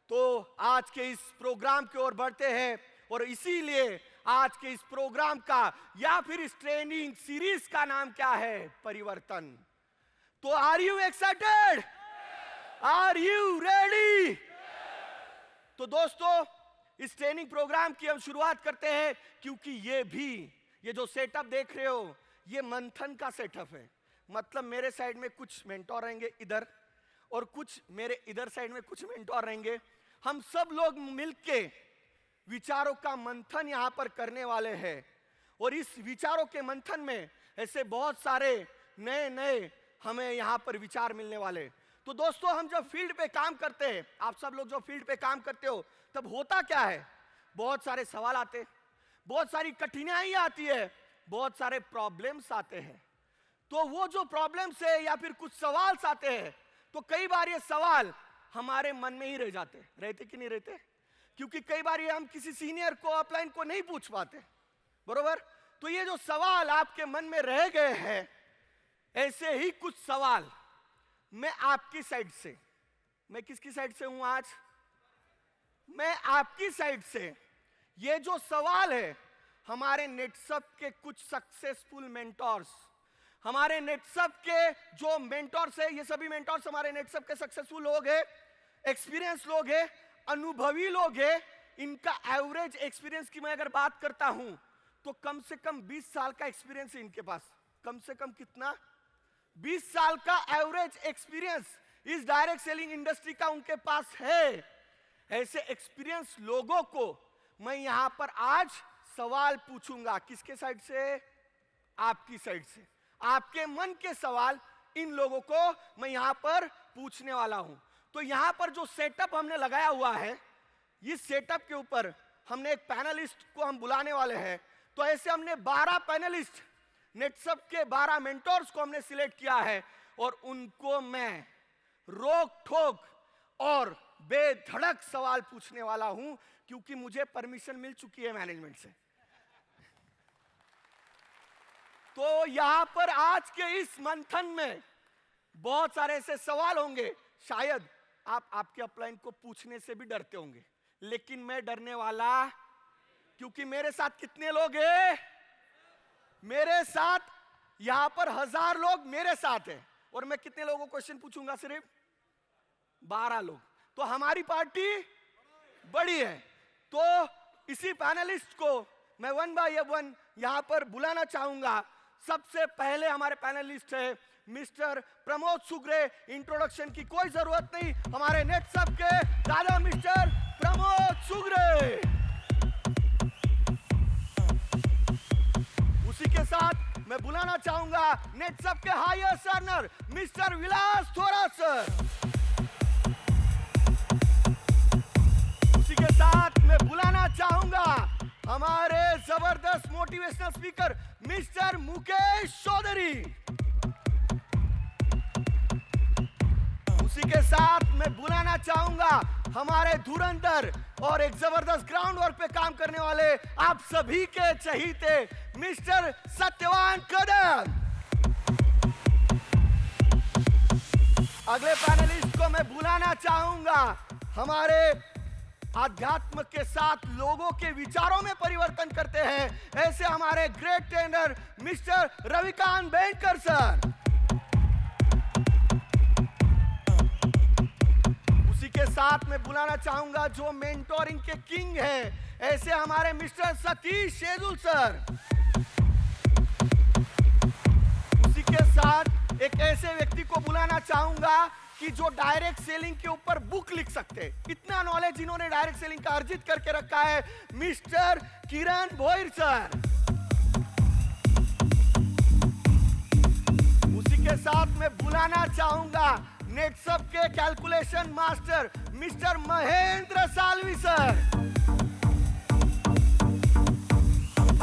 तो आज के इस प्रोग्राम की ओर बढ़ते हैं और इसीलिए आज के इस प्रोग्राम का या फिर इस ट्रेनिंग सीरीज का नाम क्या है? परिवर्तन। तो are you excited? Are you ready? तो दोस्तों, इस ट्रेनिंग प्रोग्राम की हम शुरुआत करते हैं क्योंकि ये जो सेटअप देख रहे हो, ये मंथन का सेटअप है। मतलब मेरे साइड में कुछ मेंटोर रहेंगे इधर और कुछ मेरे इधर साइड में कुछ मेंटोर रहेंगे। हम सब लोग मिलके विचारों का मंथन यहां पर करने वाले हैं और इस विचारों के मंथन में ऐसे बहुत सारे नए नए हमें यहां पर विचार मिलने वाले। तो दोस्तों, हम जब फील्ड पे काम करते हैं, आप सब लोग जो फील्ड पे काम करते हो, तब होता क्या है? बहुत सारे सवाल आते, बहुत सारी कठिनाई आती है, बहुत सारे प्रॉब्लम्स आते हैं। तो वो जो प्रॉब्लम्स है या फिर कुछ सवाल आते हैं, तो कई बार ये सवाल हमारे मन में ही रह जाते। रहते कि नहीं रहते? क्योंकि कई बार ये हम किसी सीनियर को, अपलाइन को नहीं पूछ पाते, बरोबर? तो ये जो सवाल आपके मन में रह गए हैं, ऐसे ही कुछ सवाल मैं आपकी साइड से, मैं किसकी साइड से हूं आज? मैं आपकी साइड से। ये जो सवाल है, हमारे नेटसप के कुछ सक्सेसफुल मेंटोर्स, हमारे नेटसप के जो मेंटोर्स है, ये सभी मेंटोर्स हमारे नेटसप के सक्सेसफुल लोग हैं, एक्सपीरियंस लोग हैं, अनुभवी लोग हैं। इनका एवरेज एक्सपीरियंस की मैं अगर बात करता हूं तो कम से कम 20 साल का एक्सपीरियंस है इनके पास। कम से कम कितना? 20 साल का एवरेज एक्सपीरियंस इस डायरेक्ट सेलिंग इंडस्ट्री का उनके पास है। ऐसे एक्सपीरियंस लोगों को मैं यहां पर आज सवाल पूछूंगा। किसके साइड से? आपकी साइड से। आपके मन के सवाल इन लोगों को मैं यहां पर पूछने वाला हूं। तो यहां पर जो सेटअप हमने लगाया हुआ है, इस सेटअप के ऊपर हमने एक पैनलिस्ट को हम बुलाने वाले हैं। तो ऐसे हमने 12 पैनलिस्ट, नेटसप के 12 मेंटोर्स को हमने सिलेक्ट किया है और उनको मैं रोक ठोक और बेधड़क सवाल पूछने वाला हूं क्योंकि मुझे परमिशन मिल चुकी है मैनेजमेंट से। तो यहां पर आज के इस मंथन में बहुत सारे ऐसे सवाल होंगे, शायद आप आपके अपलाइन को पूछने से भी डरते होंगे, लेकिन मैं डरने वाला, क्योंकि मेरे साथ कितने लोग हैं? मेरे साथ यहां पर 1000 लोग मेरे साथ हैं और मैं कितने लोगों को क्वेश्चन पूछूंगा? सिर्फ 12 लोग। तो हमारी पार्टी बड़ी है। तो इसी पैनलिस्ट को मैं वन बाय वन यहां पर बुलाना चाहूंगा। सबसे पहले हमारे पैनलिस्ट है मिस्टर प्रमोद सुगरे। इंट्रोडक्शन की कोई जरूरत नहीं, हमारे नेटसप के दादा मिस्टर प्रमोद सुगरे। उसी के साथ मैं बुलाना चाहूंगा नेटसप के हाईएस्ट अर्नर मिस्टर विलास थोरा सर। उसी के साथ मैं बुलाना चाहूंगा हमारे जबरदस्त motivational speaker mister Mukesh Chaudhary. उसी के साथ मैं बुलाना चाहूंगा हमारे धुरंधर और एक जबरदस्त ग्राउंड वर्क पे काम करने वाले आप सभी के चहीते मिस्टर सत्यवान कदम। अगले पैनलिस्ट को मैं बुलाना चाहूंगा हमारे आध्यात्म के साथ लोगों के विचारों में परिवर्तन करते हैं, ऐसे हमारे great trainer mister Ravikant banker sir. उसी के साथ मैं बुलाना चाहूंगा जो मेंटोरिंग के किंग हैं, ऐसे हमारे मिस्टर सतीश शेजुल सर। उसी के साथ एक ऐसे व्यक्ति को बुलाना चाहूंगा कि जो डायरेक्ट सेलिंग के ऊपर बुक लिख सकते, इतना नॉलेज इन्होंने डायरेक्ट सेलिंग का अर्जित करके रखा है, मिस्टर किरण भोईर सर। उसी के साथ मैं बुलाना चाहूंगा नेटसप के calculation master mister Mahendra Salvi sir.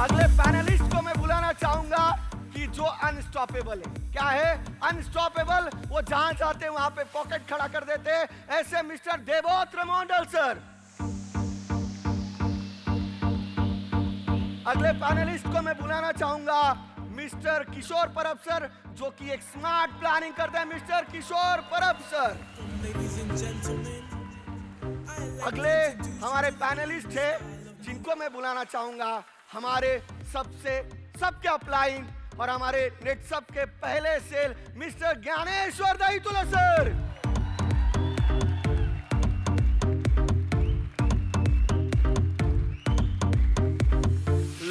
अगले पैनलिस्ट को मैं बुलाना चाहूंगा कि जो अनस्टॉपेबल है। क्या है अनस्टॉपेबल? वो जहां चाहते हैं वहां पे पॉकेट खड़ा कर देते हैं, ऐसे मिस्टर देवोत्र मंडल सर। अगले पैनलिस्ट को मैं बुलाना चाहूंगा मिस्टर किशोर परब सर, जो कि एक स्मार्ट प्लानिंग करते हैं, मिस्टर किशोर परब सर। अगले हमारे पैनलिस्ट है जिनको मैं बुलाना चाहूंगा, हमारे सबके अपलाइन और हमारे नेटसप के पहले सेल mister Gyaneshwar Dahitule sir.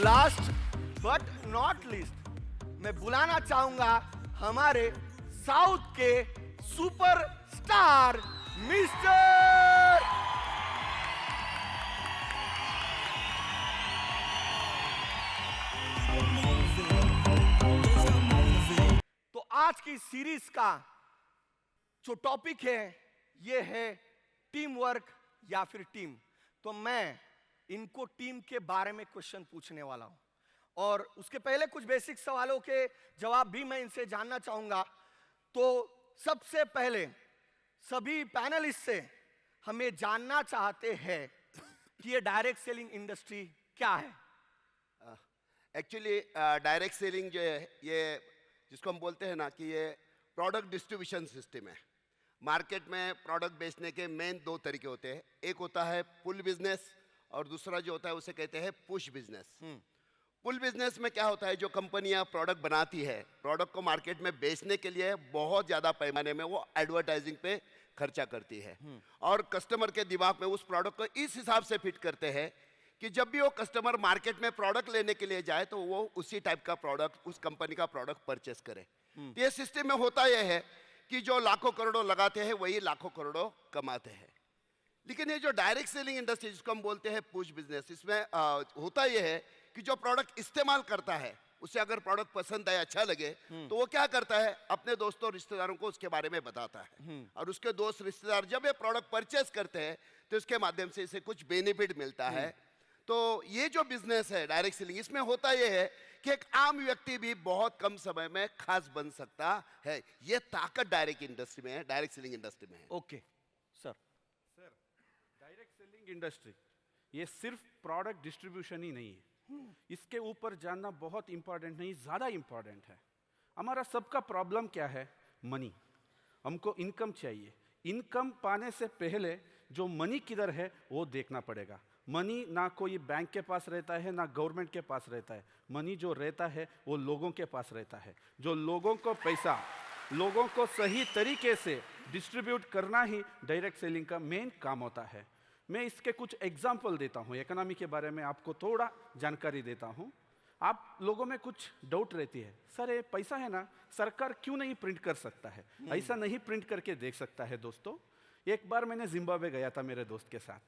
Last but not least मैं बुलाना चाहूंगा हमारे साउथ के सुपर स्टार मिस्टर आज की सीरीज का जो टॉपिक है ये है टीम वर्क या फिर टीम। तो मैं इनको टीम के बारे में क्वेश्चन पूछने वाला हूं और उसके पहले कुछ बेसिक सवालों के जवाब भी मैं इनसे जानना चाहूंगा। तो सबसे पहले सभी पैनलिस्ट से हमें जानना चाहते हैं कि ये डायरेक्ट सेलिंग इंडस्ट्री क्या है। एक्चुअली डायरेक्ट सेलिंग जो है ये जिसको हम बोलते हैं ना कि ये प्रोडक्ट डिस्ट्रीब्यूशन सिस्टम है। मार्केट में प्रोडक्ट बेचने के मेन दो तरीके होते हैं, एक होता है पुल बिजनेस और दूसरा जो होता है उसे कहते हैं पुश बिजनेस। पुल बिजनेस में क्या होता है, जो कंपनियां प्रोडक्ट बनाती है, प्रोडक्ट को मार्केट में बेचने के लिए बहुत ज़्यादा पैमाने में वो एडवर्टाइजिंग पे खर्चा करती है और कस्टमर के दिमाग में उस प्रोडक्ट को इस हिसाब से फिट करते हैं कि जब भी वो कस्टमर मार्केट में प्रोडक्ट लेने के लिए जाए तो वो उसी टाइप का प्रोडक्ट, उस कंपनी का प्रोडक्ट परचेस करे। तो ये सिस्टम में होता यह है कि जो लाखों करोड़ों लगाते हैं वही लाखों करोड़ों कमाते हैं। लेकिन ये जो डायरेक्ट सेलिंग इंडस्ट्री जिसको हम बोलते हैं पुश बिजनेस, इसमें होता यह है कि जो प्रोडक्ट इस्तेमाल करता है उसे अगर प्रोडक्ट पसंद आए, अच्छा लगे, तो वो क्या करता है, अपने दोस्तों रिश्तेदारों को उसके बारे में बताता है और उसके दोस्त रिश्तेदार जब ये प्रोडक्ट परचेस करते हैं तो इसके माध्यम से इसे कुछ बेनिफिट मिलता है। तो ये जो बिजनेस है डायरेक्ट सेलिंग, इसमें होता ये है कि एक आम व्यक्ति भी बहुत कम समय में खास बन सकता है। ये ताकत डायरेक्ट इंडस्ट्री में है, डायरेक्ट सेलिंग इंडस्ट्री में है। Okay sir. Direct selling industry ये सिर्फ प्रोडक्ट डिस्ट्रीब्यूशन ही नहीं है, इसके ऊपर जानना बहुत इंपॉर्टेंट नहीं, ज़्यादा इंपॉर्टेंट है। हमारा सबका प्रॉब्लम क्या है, मनी। हमको इनकम चाहिए। इनकम पाने से पहले जो मनी किधर है वो देखना पड़ेगा। मनी ना कोई बैंक के पास रहता है ना गवर्नमेंट के पास रहता है। मनी जो रहता है वो लोगों के पास रहता है। जो लोगों को पैसा, लोगों को सही तरीके से डिस्ट्रीब्यूट करना ही डायरेक्ट सेलिंग का मेन काम होता है। मैं इसके कुछ एग्जाम्पल देता हूँ, इकोनॉमी के बारे में आपको थोड़ा जानकारी देता हूँ। आप लोगों में कुछ डाउट रहती है, सर ये पैसा है ना, सरकार क्यों नहीं प्रिंट कर सकता है? ऐसा नहीं प्रिंट करके देख सकता है दोस्तों। एक बार मैंने जिम्बाब्वे गया था मेरे दोस्त के साथ,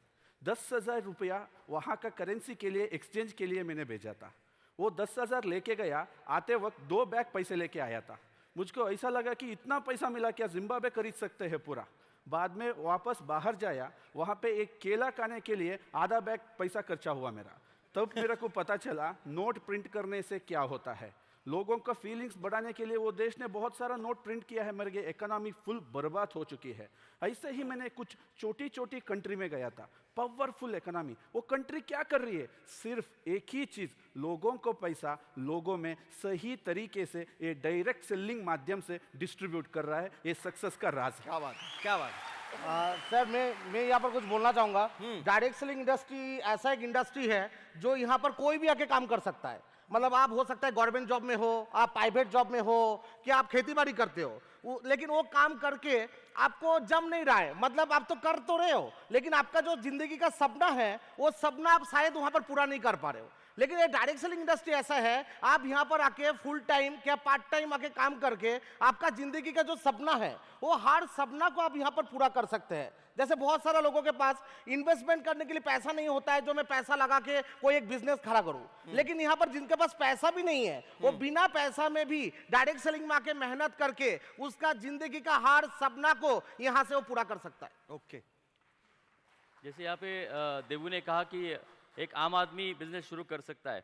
10,000 रुपया वहाँ का करेंसी के लिए, एक्सचेंज के लिए मैंने भेजा था। वो 10,000 लेके गया, आते वक्त 2 बैग पैसे लेके आया था। मुझको ऐसा लगा कि इतना पैसा मिला, क्या जिम्बाब्वे खरीद सकते हैं पूरा? बाद में वापस बाहर जाया, वहाँ पे एक केला खाने के लिए आधा बैग पैसा खर्चा हुआ मेरा। तब मेरे को पता चला नोट प्रिंट करने से क्या होता है। लोगों का फीलिंग्स बढ़ाने के लिए वो देश ने बहुत सारा नोट प्रिंट किया है, मगर ये इकोनॉमी फुल बर्बाद हो चुकी है। ऐसे ही मैंने कुछ छोटी छोटी कंट्री में गया था, पावरफुल इकोनॉमी। वो कंट्री क्या कर रही है? सिर्फ एक ही चीज़, लोगों को पैसा लोगों में सही तरीके से ये डायरेक्ट सेलिंग माध्यम से डिस्ट्रीब्यूट कर रहा है। ये सक्सेस का राज है। क्या बात है, क्या बात है। सर मैं यहाँ पर कुछ बोलना चाहूँगा। डायरेक्ट सेलिंग इंडस्ट्री ऐसा एक इंडस्ट्री है जो यहाँ पर कोई भी आके काम कर सकता है। मतलब आप हो सकता है गवर्नमेंट जॉब में हो, आप प्राइवेट जॉब में हो, कि आप खेती बाड़ी करते हो, लेकिन वो काम करके आपको जम नहीं रहा है। मतलब आप तो कर तो रहे हो, लेकिन आपका जो जिंदगी का सपना है वो सपना आप शायद वहां पर पूरा नहीं कर पा रहे हो। लेकिन ये डायरेक्ट सेलिंग इंडस्ट्री ऐसा है, आप यहाँ पर आके फुल टाइम क्या पार्ट टाइम आके काम करके आपका जिंदगी का जो सपना है वो हर सपना को आप यहाँ पर पूरा कर सकते हैं। जैसे बहुत सारे लोगों के पास इन्वेस्टमेंट करने के लिए पैसा नहीं होता है, जो मैं पैसा लगा के कोई एक बिजनेस खड़ा करूं। लेकिन यहाँ पर जिनके पास पैसा भी नहीं है, वो बिना पैसा में भी डायरेक्ट सेलिंग में आके मेहनत करके उसका जिंदगी का हर सपना को यहाँ से वो पूरा कर सकता है। ओके। जैसे यहाँ पे देवू ने कहा कि एक आम आदमी बिजनेस शुरू कर सकता है,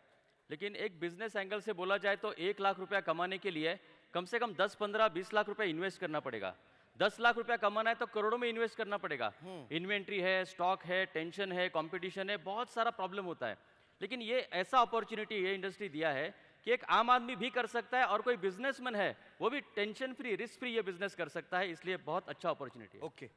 लेकिन एक बिजनेस एंगल से बोला जाए तो 1 लाख रुपया कमाने के लिए कम से कम 10, 15, 20 लाख रुपया इन्वेस्ट करना पड़ेगा। 10 लाख रुपया कमाना है तो करोड़ों में इन्वेस्ट करना पड़ेगा। इन्वेंट्री है, स्टॉक है, टेंशन है, कंपटीशन है, बहुत सारा प्रॉब्लम होता है। लेकिन ये ऐसा अपॉर्चुनिटी ये इंडस्ट्री दिया है कि एक आम आदमी भी कर सकता है और कोई बिजनेसमैन है वो भी टेंशन फ्री, रिस्क फ्री ये बिजनेस कर सकता है। इसलिए बहुत अच्छा अपॉर्चुनिटी है। ओके।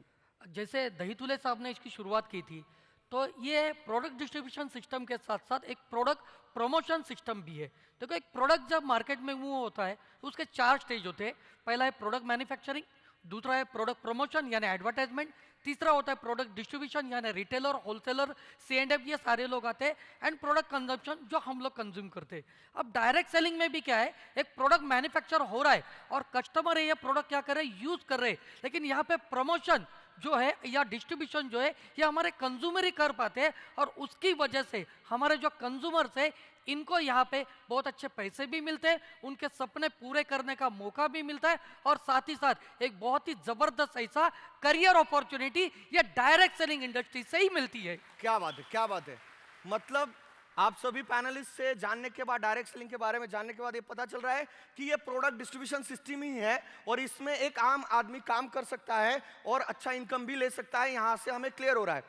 जैसे दहीतुले साहब ने इसकी शुरुआत की थी, तो ये प्रोडक्ट डिस्ट्रीब्यूशन सिस्टम के साथ साथ एक प्रोडक्ट प्रमोशन सिस्टम भी है। देखो, एक प्रोडक्ट जब मार्केट में मूव होता है तो उसके 4 स्टेज होते हैं। पहला है प्रोडक्ट मैन्युफैक्चरिंग, दूसरा है प्रोडक्ट प्रमोशन यानी एडवर्टाइजमेंट, तीसरा होता है प्रोडक्ट डिस्ट्रीब्यूशन यानी रिटेलर, होलसेलर, C&F, ये सारे लोग आते हैं, एंड प्रोडक्ट कंजम्पशन जो हम लोग कंज्यूम करते हैं। अब डायरेक्ट सेलिंग में भी क्या है, एक प्रोडक्ट मैन्युफैक्चर हो रहा है और कस्टमर है ये प्रोडक्ट क्या कर रहे हैं, यूज कर रहे हैं, लेकिन यहाँ पे प्रमोशन जो है या डिस्ट्रीब्यूशन जो है ये हमारे कंज्यूमर ही कर पाते हैं, और उसकी वजह से हमारे जो कंज्यूमर्स है इनको यहाँ पे बहुत अच्छे पैसे भी मिलते हैं, उनके सपने पूरे करने का मौका भी मिलता है, और साथ ही साथ एक बहुत ही जबरदस्त ऐसा करियर अपॉर्चुनिटी ये डायरेक्ट सेलिंग इंडस्ट्री से ही मिलती है। क्या बात है, क्या बात है। मतलब आप सभी पैनलिस्ट से जानने के बाद, डायरेक्ट सेलिंग के बारे में जानने के बाद ये पता चल रहा है कि ये प्रोडक्ट डिस्ट्रीब्यूशन सिस्टम ही है और इसमें एक आम आदमी काम कर सकता है और अच्छा इनकम भी ले सकता है, यहाँ से हमें क्लियर हो रहा है।